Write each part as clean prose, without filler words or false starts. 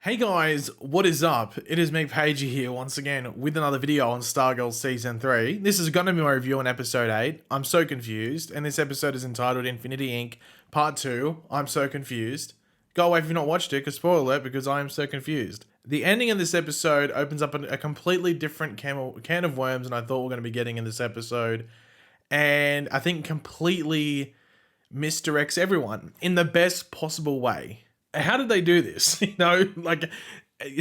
Hey guys, what is up? It is me, Pagey here once again with another video on Stargirl Season 3. This is going to be my review on Episode 8. I'm so confused, and this episode is entitled Infinity Inc. Part 2. I'm so confused. Go away if you've not watched it, because spoiler alert, because I am so confused. The ending of this episode opens up a completely different can of worms than I thought we were going to be getting in this episode, and I think completely misdirects everyone in the best possible way. How did they do this?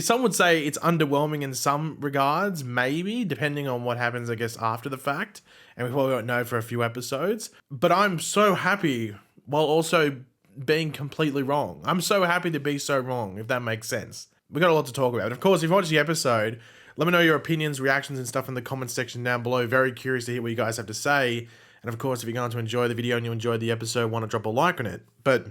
Some would say it's underwhelming in some regards, maybe, depending on what happens, I guess, after the fact. And we probably won't know for a few episodes. But I'm so happy while also being completely wrong. I'm so happy to be so wrong, if that makes sense. We got a lot to talk about. Of course, if you watched the episode, let me know your opinions, reactions, and stuff in the comments section down below. Very curious to hear what you guys have to say. And of course, if you're going to enjoy the video and you enjoyed the episode, want to drop a like on it. But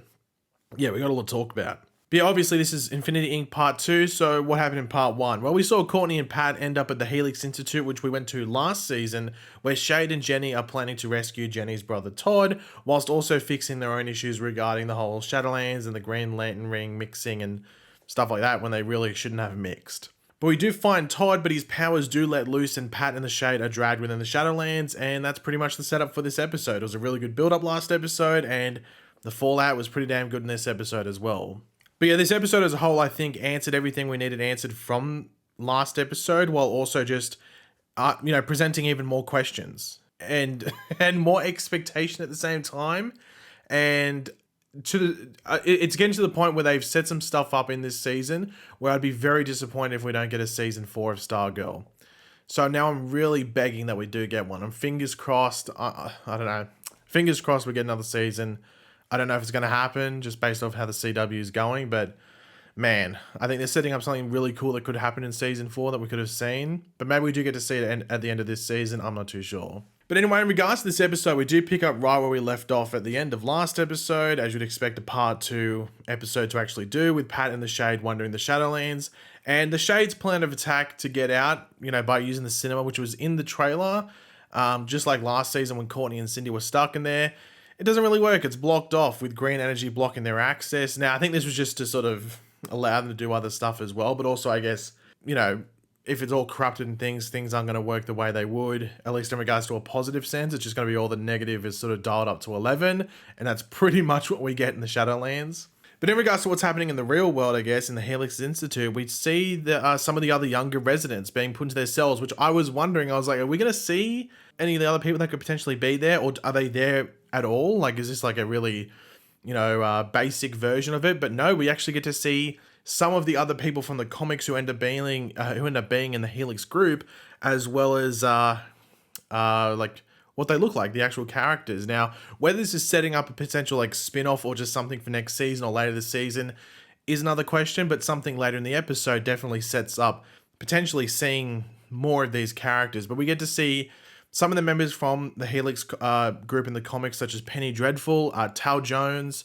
yeah, we got a lot to talk about. But yeah, obviously this is Infinity Inc. Part 2, so what happened in Part 1? Well, we saw Courtney and Pat end up at the Helix Institute, which we went to last season, where Shade and Jenny are planning to rescue Jenny's brother Todd, whilst also fixing their own issues regarding the whole Shadowlands and the Green Lantern ring mixing and stuff like that when they really shouldn't have mixed. But we do find Todd, but his powers do let loose, and Pat and the Shade are dragged within the Shadowlands, and that's pretty much the setup for this episode. It was a really good build-up last episode, and the fallout was pretty damn good in this episode as well. But yeah, this episode as a whole, I think, answered everything we needed answered from last episode, while also just, presenting even more questions and and more expectation at the same time. And it's getting to the point where they've set some stuff up in this season where I'd be very disappointed if we don't get a season 4 of Stargirl. So now I'm really begging that we do get one. I'm fingers crossed. I don't know. Fingers crossed we get another season. I don't know if it's going to happen just based off how the CW is going, but man, I think they're setting up something really cool that could happen in season 4 that we could have seen. But maybe we do get to see it at the end of this season. I'm not too sure. But anyway, in regards to this episode, we do pick up right where we left off at the end of last episode, as you'd expect a part 2 episode to actually do, with Pat and the Shade wandering the Shadowlands. And the Shade's plan of attack to get out, by using the cinema, which was in the trailer, just like last season when Courtney and Cindy were stuck in there. It doesn't really work. It's blocked off with green energy blocking their access. Now, I think this was just to sort of allow them to do other stuff as well. But also, I guess, if it's all corrupted and things aren't going to work the way they would, at least in regards to a positive sense. It's just going to be all the negative is sort of dialed up to 11. And that's pretty much what we get in the Shadowlands. But in regards to what's happening in the real world, I guess, in the Helix Institute, we see some of the other younger residents being put into their cells, which I was wondering, I was like, are we going to see any of the other people that could potentially be there? Or are they there at all? Like, is this like a really, basic version of it? But no, we actually get to see some of the other people from the comics who end up being in the Helix group, as well as what they look like, the actual characters. Now, whether this is setting up a potential spin-off or just something for next season or later this season is another question, but something later in the episode definitely sets up potentially seeing more of these characters. But we get to see some of the members from the Helix group in the comics, such as Penny Dreadful, Tal Jones,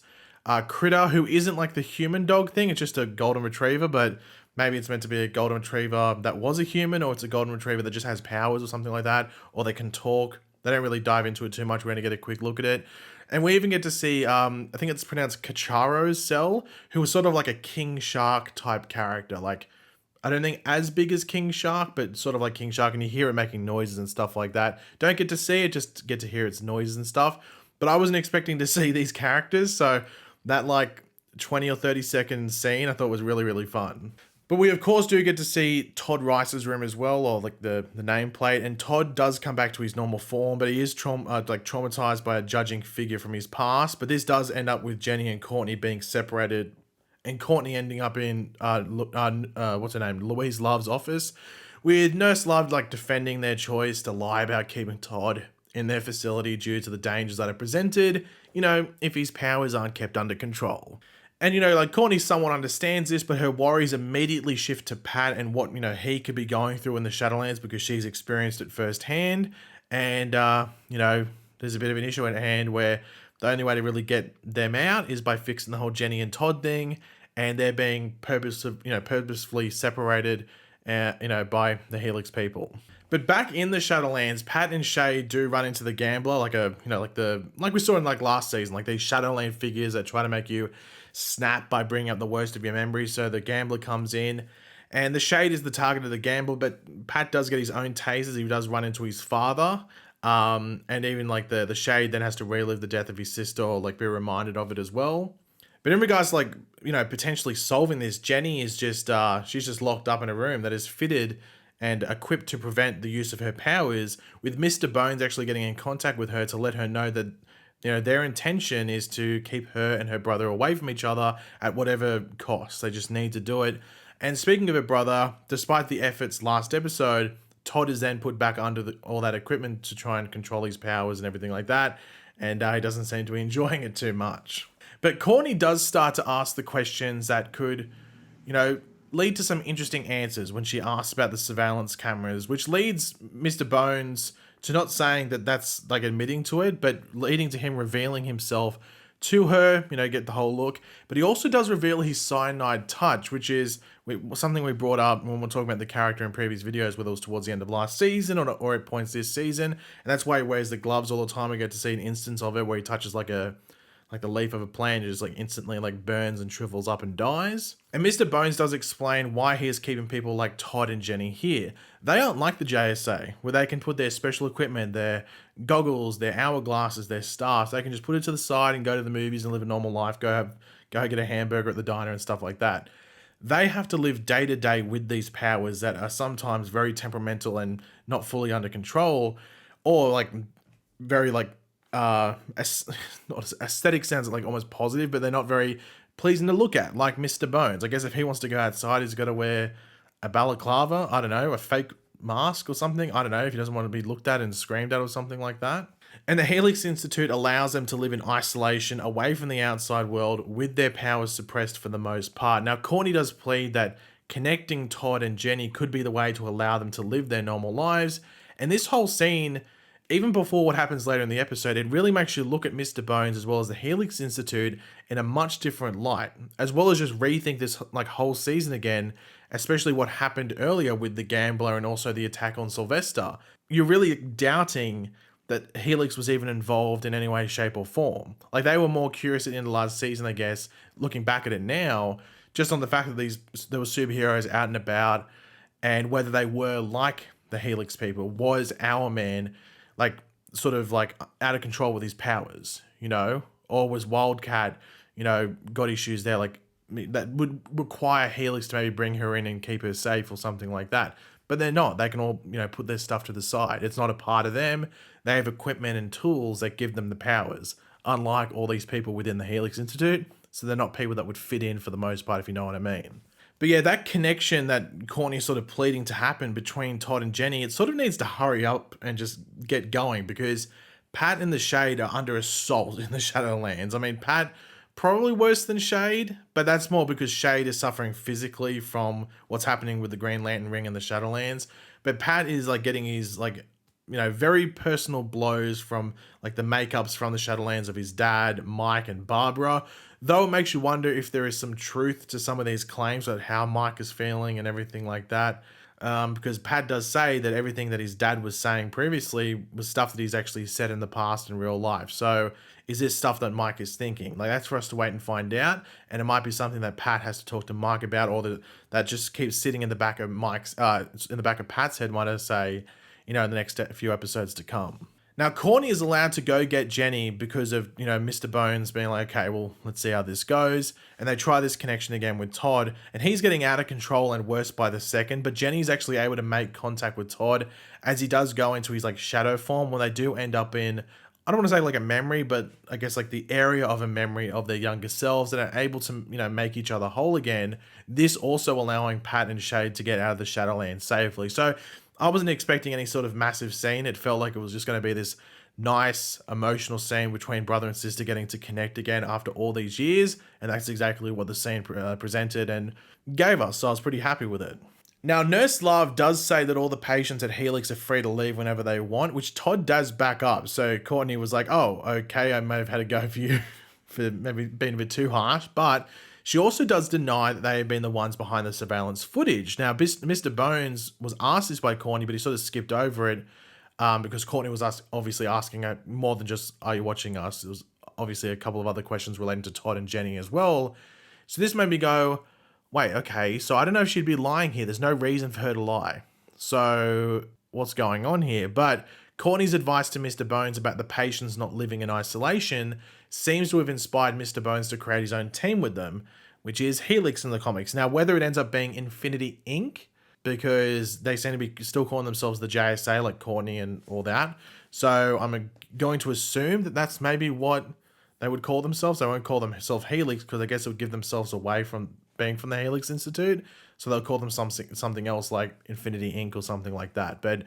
Critter, who isn't like the human dog thing, it's just a golden retriever, but maybe it's meant to be a golden retriever that was a human, or it's a golden retriever that just has powers or something like that, or they can talk. They don't really dive into it too much. We're going to get a quick look at it. And we even get to see, I think it's pronounced Kacharo's cell, who was sort of like a King Shark type character. Like, I don't think as big as King Shark, but sort of like King Shark, and you hear it making noises and stuff like that. Don't get to see it, just get to hear its noises and stuff. But I wasn't expecting to see these characters, so that 20 or 30 second scene I thought was really, really fun. But we, of course, do get to see Todd Rice's room as well, or the nameplate. And Todd does come back to his normal form, but he is traumatized by a judging figure from his past. But this does end up with Jenny and Courtney being separated, and Courtney ending up in what's her name, Louise Love's office, with Nurse Love defending their choice to lie about keeping Todd in their facility due to the dangers that are presented, if his powers aren't kept under control. And, Courtney somewhat understands this, but her worries immediately shift to Pat and what, he could be going through in the Shadowlands, because she's experienced it firsthand. And, there's a bit of an issue at hand where the only way to really get them out is by fixing the whole Jenny and Todd thing. And they're being purposefully separated, by the Helix people. But back in the Shadowlands, Pat and Shay do run into the gambler, like we saw in like last season, like these Shadowland figures that try to make you snap by bringing up the worst of your memories. So the gambler comes in, and the Shade is the target of the gamble, but Pat does get his own tasers. He does run into his father. And even like the Shade then has to relive the death of his sister, or like be reminded of it as well. But in regards to like, potentially solving this, Jenny is just, she's just locked up in a room that is fitted and equipped to prevent the use of her powers, with Mr. Bones actually getting in contact with her to let her know that, their intention is to keep her and her brother away from each other at whatever cost. They just need to do it. And speaking of her brother, despite the efforts last episode, Todd is then put back under all that equipment to try and control his powers and everything like that. And he doesn't seem to be enjoying it too much. But Courtney does start to ask the questions that could, lead to some interesting answers when she asks about the surveillance cameras, which leads Mr. Bones to not saying that that's like admitting to it, but leading to him revealing himself to her, get the whole look. But he also does reveal his cyanide touch, which is something we brought up when we're talking about the character in previous videos, whether it was towards the end of last season or at points this season. And that's why he wears the gloves all the time. We get to see an instance of it where he touches like the leaf of a plant, it just like instantly like burns and shrivels up and dies. And Mr. Bones does explain why he is keeping people like Todd and Jenny here. They aren't like the JSA, where they can put their special equipment, their goggles, their hourglasses, their staffs. They can just put it to the side and go to the movies and live a normal life, go get a hamburger at the diner and stuff like that. They have to live day to day with these powers that are sometimes very temperamental and not fully under control, or like very like not aesthetic sounds like almost positive, but they're not very pleasing to look at, like Mr. Bones. I guess if he wants to go outside, he's got to wear a balaclava, I don't know, a fake mask or something, I don't know, if he doesn't want to be looked at and screamed at or something like that. And the Helix Institute allows them to live in isolation away from the outside world with their powers suppressed for the most part. Now, Courtney does plead that connecting Todd and Jenny could be the way to allow them to live their normal lives. And this whole scene, even before what happens later in the episode, it really makes you look at Mr. Bones as well as the Helix Institute in a much different light, as well as just rethink this like whole season again, especially what happened earlier with the gambler and also the attack on Sylvester. You're really doubting that Helix was even involved in any way, shape, or form. Like, they were more curious at the end of last season, I guess, looking back at it now, just on the fact that there were superheroes out and about, and whether they were like the Helix people. Was our man like sort of like out of control with his powers, or was Wildcat, got issues there, like that would require Helix to maybe bring her in and keep her safe or something like that. But they're not. They can all, put their stuff to the side. It's not a part of them. They have equipment and tools that give them the powers, unlike all these people within the Helix Institute. So they're not people that would fit in for the most part, if you know what I mean. But yeah, that connection that Courtney's sort of pleading to happen between Todd and Jenny, it sort of needs to hurry up and just get going, because Pat and the Shade are under assault in the Shadowlands. I mean, Pat, probably worse than Shade, but that's more because Shade is suffering physically from what's happening with the Green Lantern ring and the Shadowlands. But Pat is like getting his like, very personal blows from like the makeups from the Shadowlands of his dad, Mike, and Barbara. Though it makes you wonder if there is some truth to some of these claims about how Mike is feeling and everything like that. Because Pat does say that everything that his dad was saying previously was stuff that he's actually said in the past in real life. So is this stuff that Mike is thinking? Like, that's for us to wait and find out. And it might be something that Pat has to talk to Mike about, or that just keeps sitting in the back of Pat's head, might I say, in the next few episodes to come. Now, Courtney is allowed to go get Jenny because of, Mr. Bones being like, okay, well, let's see how this goes. And they try this connection again with Todd, and he's getting out of control and worse by the second. But Jenny's actually able to make contact with Todd as he does go into his like shadow form, when they do end up in, I don't want to say like a memory, but I guess like the area of a memory of their younger selves, that are able to, make each other whole again. This also allowing Pat and Shade to get out of the Shadowlands safely. So I wasn't expecting any sort of massive scene. It felt like it was just going to be this nice emotional scene between brother and sister getting to connect again after all these years. And that's exactly what the scene presented and gave us. So I was pretty happy with it. Now, Nurse Love does say that all the patients at Helix are free to leave whenever they want, which Todd does back up. So Courtney was like, oh, okay, I may have had a go for you for maybe being a bit too harsh, but She also does deny that they have been the ones behind the surveillance footage. Now, Mr. Bones was asked this by Courtney, but he sort of skipped over it because Courtney was obviously asking her more than just, are you watching us? It was obviously a couple of other questions relating to Todd and Jenny as well. So this made me go, wait, okay, so I don't know if she'd be lying here. There's no reason for her to lie. So what's going on here? But Courtney's advice to Mr. Bones about the patients not living in isolation seems to have inspired Mr. Bones to create his own team with them, which is Helix in the comics. Now, whether it ends up being Infinity Inc., because they seem to be still calling themselves the JSA, like Courtney and all that. So I'm going to assume that that's maybe what they would call themselves. They won't call themselves Helix because I guess it would give themselves away from being from the Helix Institute. So they'll call them something else like Infinity Inc. or something like that. But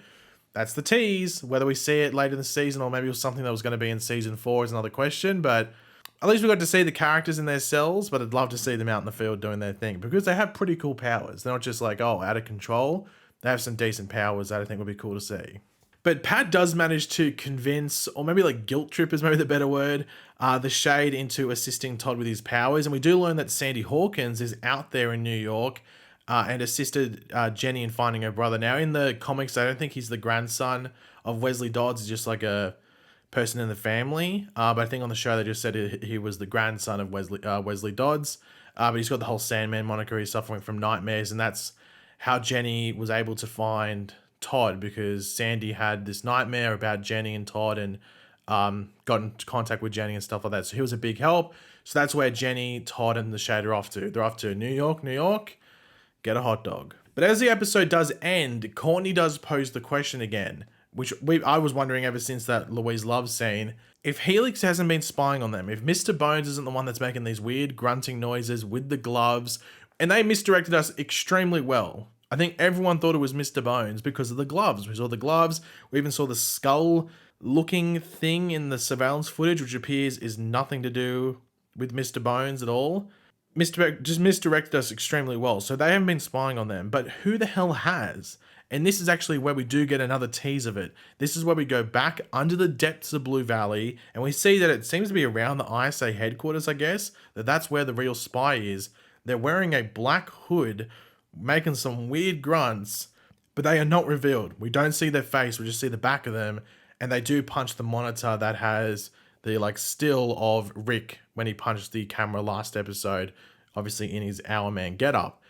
that's the tease. Whether we see it later in the season or maybe it was something that was going to be in season 4 is another question. But at least we got to see the characters in their cells, but I'd love to see them out in the field doing their thing because they have pretty cool powers. They're not just like, oh, out of control. They have some decent powers that I think would be cool to see. But Pat does manage to convince, or maybe like guilt trip is maybe the better word, the Shade into assisting Todd with his powers. And we do learn that Sandy Hawkins is out there in New York and assisted Jenny in finding her brother. Now, in the comics, I don't think he's the grandson of Wesley Dodds. He's just like a person in the family. But I think on the show, they just said he was the grandson of Wesley Dodds. But he's got the whole Sandman moniker. He's suffering from nightmares. And that's how Jenny was able to find Todd, because Sandy had this nightmare about Jenny and Todd and got into contact with Jenny and stuff like that. So he was a big help. So that's where Jenny, Todd, and the Shade are off to. They're off to New York, get a hot dog. But as the episode does end, Courtney does pose the question again, which I was wondering ever since that Louise Love scene. If Helix hasn't been spying on them, if Mr. Bones isn't the one that's making these weird grunting noises with the gloves, and they misdirected us extremely well. I think everyone thought it was Mr. Bones because of the gloves. We saw the gloves. We even saw the skull-looking thing in the surveillance footage, which appears is nothing to do with Mr. Bones at all. Just misdirected us extremely well. So they haven't been spying on them. But who the hell has? And this is actually where we do get another tease of it. This is where we go back under the depths of Blue Valley, and we see that it seems to be around the ISA headquarters, I guess. That's where the real spy is. They're wearing a black hood, making some weird grunts, but they are not revealed. We don't see their face, we just see the back of them, and they do punch the monitor that has the still of Rick when he punched the camera last episode, obviously in his Hourman getup.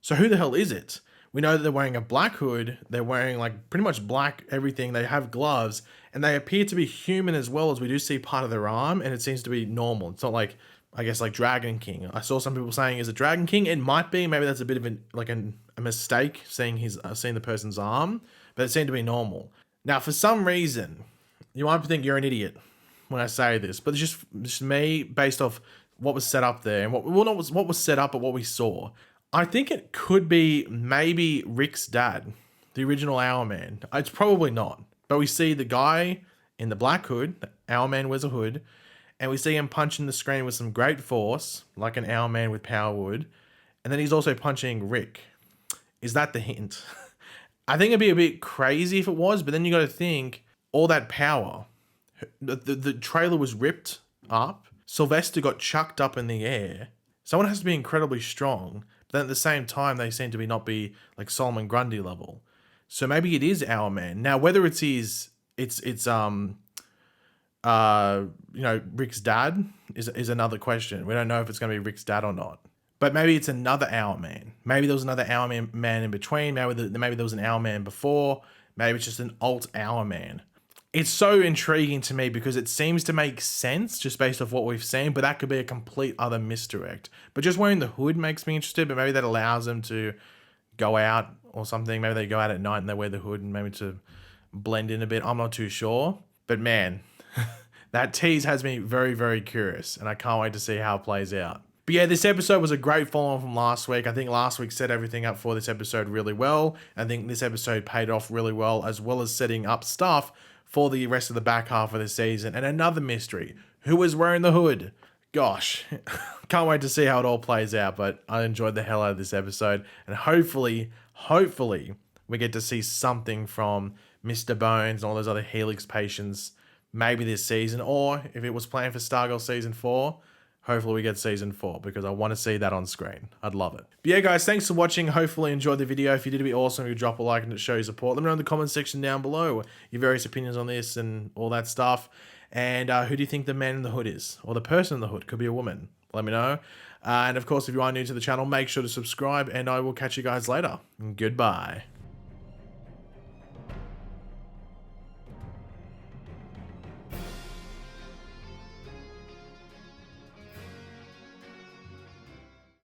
So who the hell is it? We know that they're wearing a black hood, they're wearing pretty much black everything, they have gloves, and they appear to be human as well, as we do see part of their arm, and it seems to be normal. It's not like Dragon King. I saw some people saying, is it Dragon King? It might be. Maybe that's a bit of a mistake, seeing the person's arm, but it seemed to be normal. Now, for some reason, you might think you're an idiot when I say this, but it's just me based off what was set up there and what was set up, but what we saw. I think it could be maybe Rick's dad, the original Hourman. It's probably not, but we see the guy in the black hood. Hourman wears a hood. And we see him punching the screen with some great force, like an Hourman with power would. And then he's also punching Rick. Is that the hint? I think it'd be a bit crazy if it was, but then you got to think, all that power. The trailer was ripped up. Sylvester got chucked up in the air. Someone has to be incredibly strong. But then at the same time, they seem to not be like Solomon Grundy level. So maybe it is Hourman. Now, whether it's Rick's dad is another question. We don't know if it's going to be Rick's dad or not. But maybe it's another Hourman. Maybe there was another Hourman in between. Maybe there was an Hourman before. Maybe it's just an alt Hourman. It's so intriguing to me because it seems to make sense just based off what we've seen, but that could be a complete other misdirect. But just wearing the hood makes me interested, but maybe that allows them to go out or something. Maybe they go out at night and they wear the hood and maybe to blend in a bit. I'm not too sure. But man, that tease has me very, very curious, and I can't wait to see how it plays out. But yeah, this episode was a great follow-on from last week. I think last week set everything up for this episode really well. I think this episode paid off really well as setting up stuff for the rest of the back half of the season. And another mystery. Who is wearing the hood? Gosh, can't wait to see how it all plays out, but I enjoyed the hell out of this episode. And hopefully, we get to see something from Mr. Bones and all those other Helix patients maybe this season, or if it was planned for Stargirl Season 4, hopefully we get season 4 because I want to see that on screen. I'd love it. But yeah, guys, thanks for watching. Hopefully you enjoyed the video. If you did, it'd be awesome if you drop a like and it show your support. Let me know in the comments section down below your various opinions on this and all that stuff. And who do you think the man in the hood is? Or the person in the hood? Could be a woman. Let me know. And of course, if you are new to the channel, make sure to subscribe and I will catch you guys later. Goodbye.